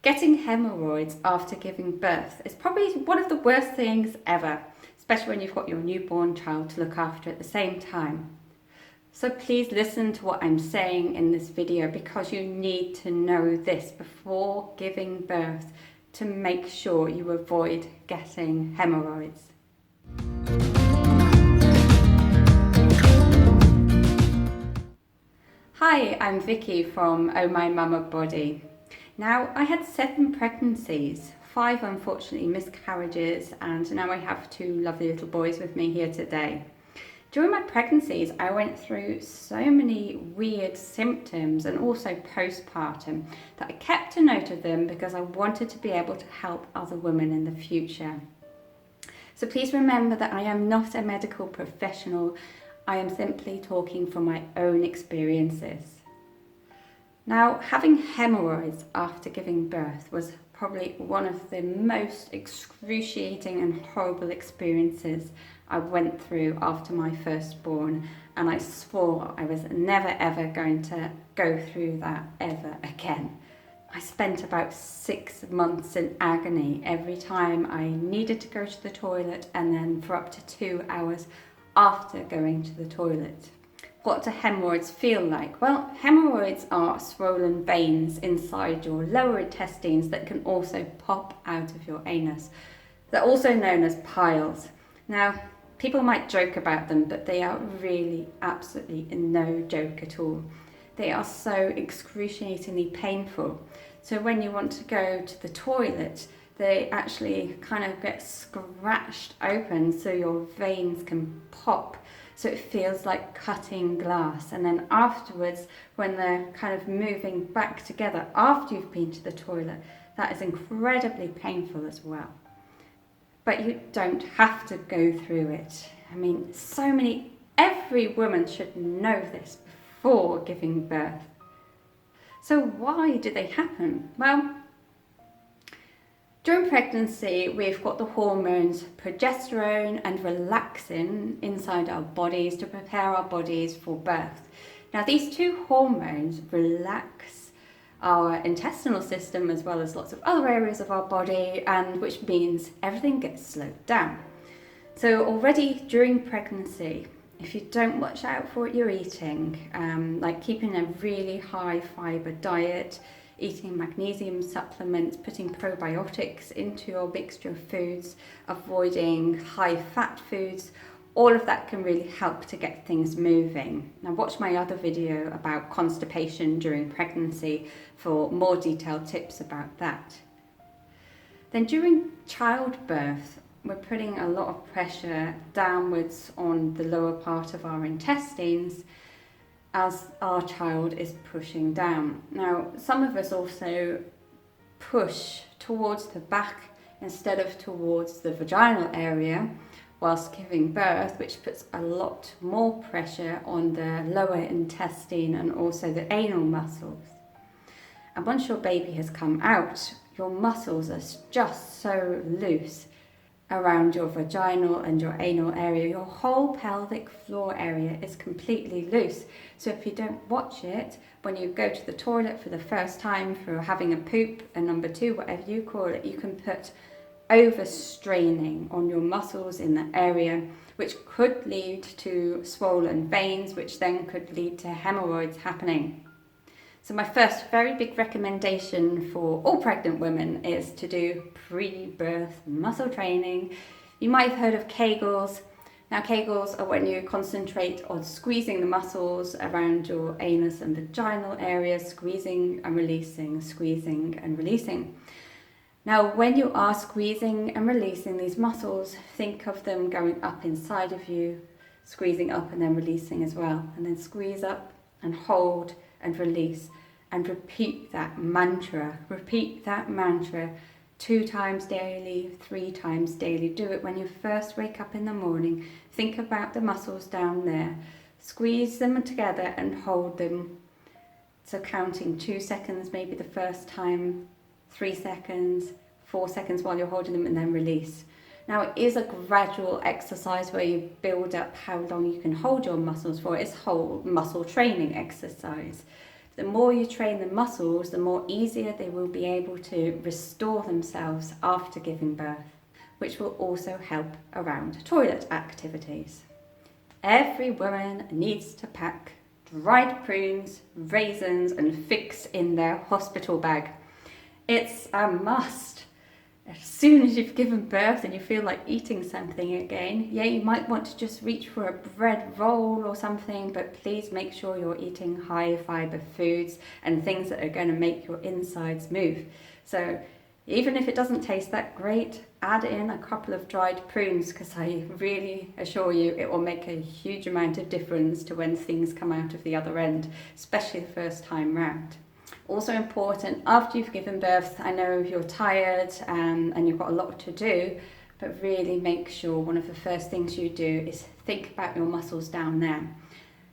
Getting hemorrhoids after giving birth is probably one of the worst things ever, especially when you've got your newborn child to look after at the same time. So please listen to what I'm saying in this video because you need to know this before giving birth to make sure you avoid getting hemorrhoids. Hi, I'm Vicky from Oh My Mama Body. Now, I had 7 pregnancies, 5 unfortunately miscarriages, and now I have 2 lovely little boys with me here today. During my pregnancies, I went through so many weird symptoms and also postpartum that I kept a note of them because I wanted to be able to help other women in the future. So please remember that I am not a medical professional. I am simply talking from my own experiences. Now, having hemorrhoids after giving birth was probably one of the most excruciating and horrible experiences I went through after my firstborn, and I swore I was never ever going to go through that ever again. I spent about 6 months in agony every time I needed to go to the toilet, and then for up to 2 hours after going to the toilet. What do hemorrhoids feel like? Well, hemorrhoids are swollen veins inside your lower intestines that can also pop out of your anus. They're also known as piles. Now, people might joke about them, but they are really absolutely no joke at all. They are so excruciatingly painful. So when you want to go to the toilet, they actually kind of get scratched open so your veins can pop. So it feels like cutting glass. And then afterwards, when they're kind of moving back together after you've been to the toilet, that is incredibly painful as well. But you don't have to go through it. I mean, every woman should know this before giving birth. So why do they happen? Well, during pregnancy, we've got the hormones progesterone and relaxin inside our bodies to prepare our bodies for birth. Now, these 2 hormones relax our intestinal system as well as lots of other areas of our body, and which means everything gets slowed down. So already during pregnancy, if you don't watch out for what you're eating, like keeping a really high fibre diet, eating magnesium supplements, putting probiotics into your mixture of foods, avoiding high fat foods, all of that can really help to get things moving. Now watch my other video about constipation during pregnancy for more detailed tips about that. Then during childbirth, we're putting a lot of pressure downwards on the lower part of our intestines as our child is pushing down. Now, some of us also push towards the back instead of towards the vaginal area whilst giving birth, which puts a lot more pressure on the lower intestine and also the anal muscles. And once your baby has come out, your muscles are just so loose around your vaginal and your anal area. Your whole pelvic floor area is completely loose. So if you don't watch it, when you go to the toilet for the first time for having a poop, a number 2, whatever you call it, you can put overstraining on your muscles in the area, which could lead to swollen veins, which then could lead to hemorrhoids happening. So my first very big recommendation for all pregnant women is to do pre-birth muscle training. You might have heard of Kegels. Now, Kegels are when you concentrate on squeezing the muscles around your anus and vaginal areas, squeezing and releasing, squeezing and releasing. Now, when you are squeezing and releasing these muscles, think of them going up inside of you, squeezing up and then releasing as well, and then squeeze up and hold and release, and repeat that mantra. Repeat that mantra 2 times daily, 3 times daily. Do it when you first wake up in the morning. Think about the muscles down there. Squeeze them together and hold them. So counting 2 seconds maybe the first time, 3 seconds, 4 seconds while you're holding them, and then release. Now, it is a gradual exercise where you build up how long you can hold your muscles for. It's whole muscle training exercise. The more you train the muscles, the more easier they will be able to restore themselves after giving birth, which will also help around toilet activities. Every woman needs to pack dried prunes, raisins and figs in their hospital bag. It's a must. As soon as you've given birth and you feel like eating something again, yeah, you might want to just reach for a bread roll or something, but please make sure you're eating high fibre foods and things that are going to make your insides move. So even if it doesn't taste that great, add in a couple of dried prunes, because I really assure you it will make a huge amount of difference to when things come out of the other end, especially the first time round. Also important, after you've given birth, I know you're tired and you've got a lot to do, but really make sure one of the first things you do is think about your muscles down there.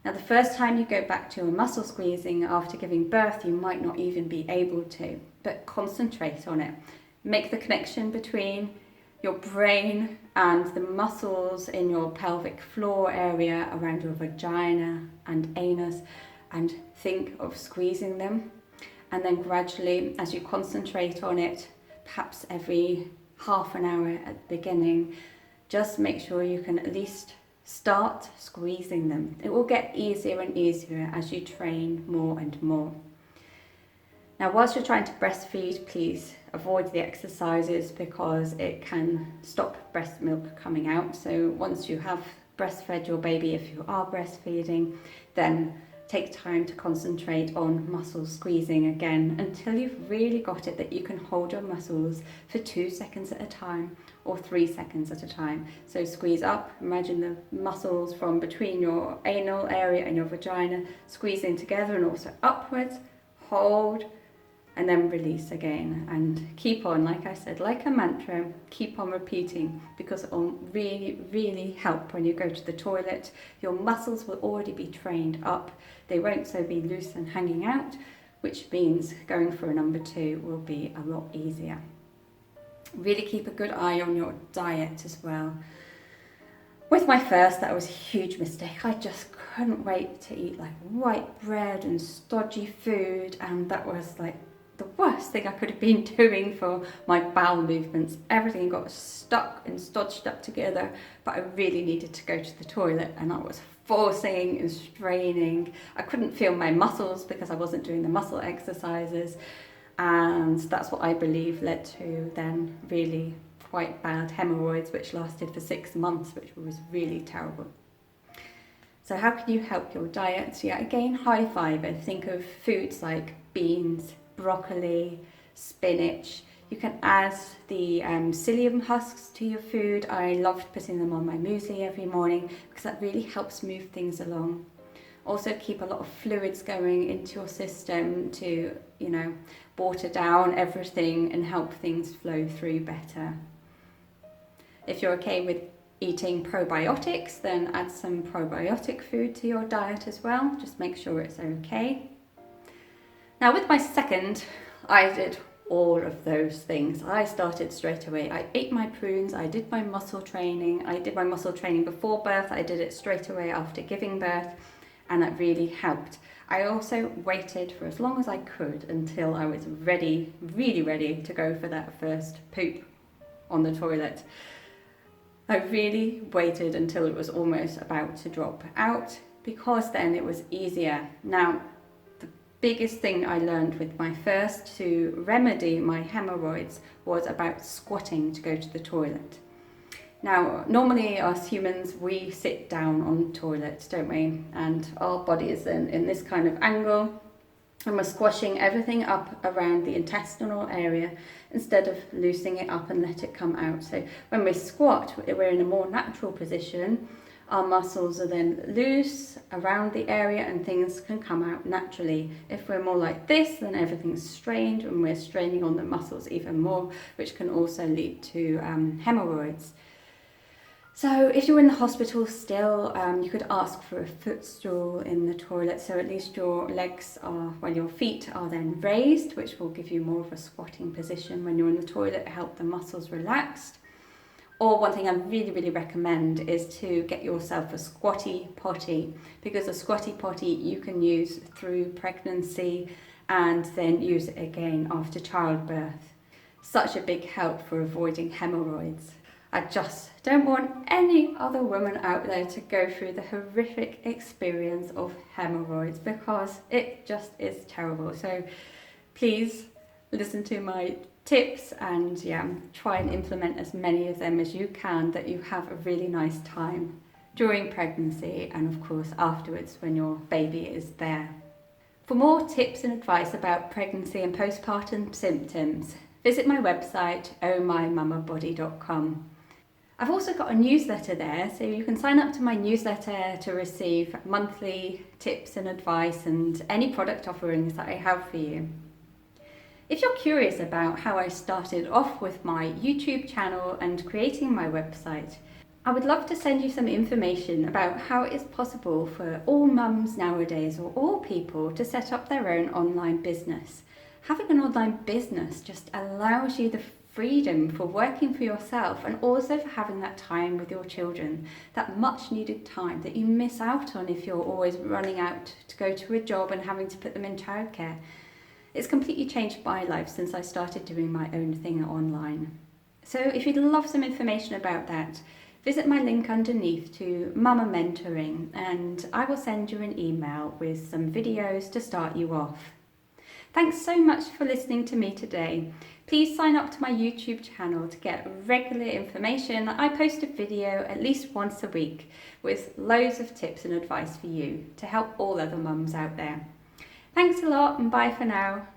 Now, the first time you go back to your muscle squeezing after giving birth, you might not even be able to, but concentrate on it. Make the connection between your brain and the muscles in your pelvic floor area around your vagina and anus, and think of squeezing them. And then gradually, as you concentrate on it, perhaps every half an hour at the beginning, just make sure you can at least start squeezing them. It will get easier and easier as you train more and more. Now, whilst you're trying to breastfeed, please avoid the exercises because it can stop breast milk coming out. So once you have breastfed your baby, if you are breastfeeding, then take time to concentrate on muscle squeezing again until you've really got it that you can hold your muscles for 2 seconds at a time or 3 seconds at a time. So squeeze up, imagine the muscles from between your anal area and your vagina squeezing together and also upwards, hold, and then release again, and keep on, like I said, like a mantra, keep on repeating, because it will really, really help when you go to the toilet. Your muscles will already be trained up. They won't so be loose and hanging out, which means going for a number 2 will be a lot easier. Really keep a good eye on your diet as well. With my first, that was a huge mistake. I just couldn't wait to eat like white bread and stodgy food, and that was like the worst thing I could have been doing for my bowel movements. Everything got stuck and stodged up together, but I really needed to go to the toilet and I was forcing and straining. I couldn't feel my muscles because I wasn't doing the muscle exercises, and that's what I believe led to then really quite bad hemorrhoids, which lasted for 6 months, which was really terrible. So how can you help your diet? Yeah, again, high fibre. Think of foods like beans, broccoli, spinach. You can add the psyllium husks to your food. I loved putting them on my muesli every morning because that really helps move things along. Also keep a lot of fluids going into your system to, water down everything and help things flow through better. If you're okay with eating probiotics, then add some probiotic food to your diet as well. Just make sure it's okay. Now with my second, I did all of those things. I started straight away. I ate my prunes, I did my muscle training. I did my muscle training before birth, I did it straight away after giving birth, and that really helped. I also waited for as long as I could until I was ready, really ready to go for that first poop on the toilet. I really waited until it was almost about to drop out because then it was easier. Now, biggest thing I learned with my first to remedy my hemorrhoids was about squatting to go to the toilet. Now, normally us humans, we sit down on the toilet, don't we? And our body is in this kind of angle, and we're squashing everything up around the intestinal area instead of loosening it up and let it come out. So when we squat, we're in a more natural position. Our muscles are then loose around the area and things can come out naturally. If we're more like this, then everything's strained and we're straining on the muscles even more, which can also lead to hemorrhoids. So if you're in the hospital still, you could ask for a footstool in the toilet, so at least your legs are, your feet are then raised, which will give you more of a squatting position when you're in the toilet, help the muscles relaxed. Or one thing I really recommend is to get yourself a squatty potty, because a squatty potty you can use through pregnancy and then use it again after childbirth. Such a big help for avoiding hemorrhoids. I just don't want any other woman out there to go through the horrific experience of hemorrhoids, because it just is terrible. So please listen to my tips and try and implement as many of them as you can, that you have a really nice time during pregnancy and of course afterwards when your baby is there. For more tips and advice about pregnancy and postpartum symptoms, visit my website ohmymamabody.com. I've also got a newsletter there, so you can sign up to my newsletter to receive monthly tips and advice and any product offerings that I have for you. If you're curious about how I started off with my YouTube channel and creating my website, I would love to send you some information about how it is possible for all mums nowadays, or all people, to set up their own online business. Having an online business just allows you the freedom for working for yourself, and also for having that time with your children, that much needed time that you miss out on if you're always running out to go to a job and having to put them in childcare. It's completely changed my life since I started doing my own thing online. So if you'd love some information about that, visit my link underneath to Mama Mentoring, and I will send you an email with some videos to start you off. Thanks so much for listening to me today. Please sign up to my YouTube channel to get regular information. I post a video at least once a week with loads of tips and advice for you to help all other mums out there. Thanks a lot, and bye for now.